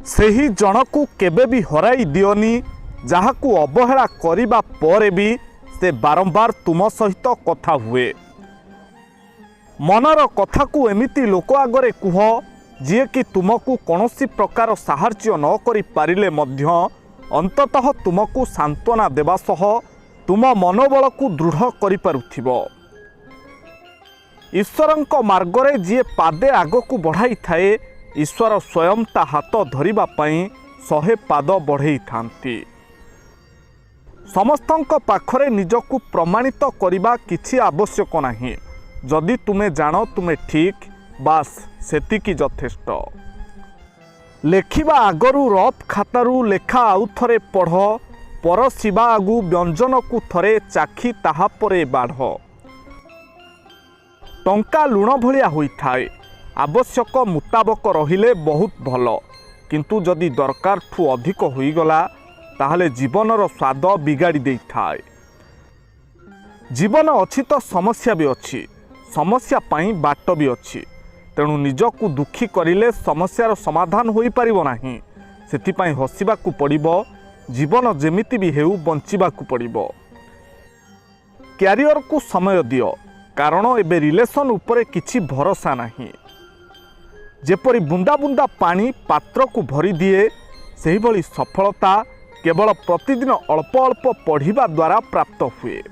ସେହି ଜଣକୁ କେବେ ବି ହରାଇ ଦିଅନି ଯାହାକୁ ଅବହେଳା କରିବା ପରେ ବି ସେ ବାରମ୍ବାର ତୁମ ସହିତ କଥା ହୁଏ। मनर कथा को एमिति लोक आगरे कुह जी कि तुमको कौनसी प्रकार साहाय्य न करि पारिले मध्य अंततः तुमको सांत्वना देवा सह तुम मनोबल को दृढ़ करि पारुथिबो। ईश्वरंक मार्गरे जी पादे आगकू बढ़ाई थाए ईश्वर स्वयं ता हाथ धरिबा पई 100 पाद बढ़ाई थांती। समस्तंक पाखरे निजकू प्रमाणित करिबा किछि आवश्यक नाही। जदि तुमे जान तुमे ठीक बास सेतिकी यथेष्ट। लेखिबा आगरू रफ खातारू लेखा आउ थरे पढ़ परसिबा आगु व्यंजन को थरे चाखी ताहा परे बाढ़। टंका लुण भलिया होई थाए आवश्यक मुताबक रहिले बहुत भल किंतु जदि दरकार ठू अधिक होई गला ताहले जीवनर स्वाद बिगाड़ी देई थाए। जीवन अछि तो समस्या भी अछि समस्या पाई बाट भी अच्छी तेणु निजकू दुखी करिले समस्यार समाधान होई परिबो नाही। सेतिपाई हसिबाकू पड़िबो जीवन जेमिति भी हेउ बंचिबाकू पड़िबो। क्यारियर को समय दियो कारण एबे रिलेशन उपरे किछि भरोसा नाही। जेपरि बुंदा बुंदा पानी पात्र को भरी दिए सेहि भली सफलता केवल प्रतिदिन अल्प अल्प पढ़िबा द्वारा प्राप्त हुए।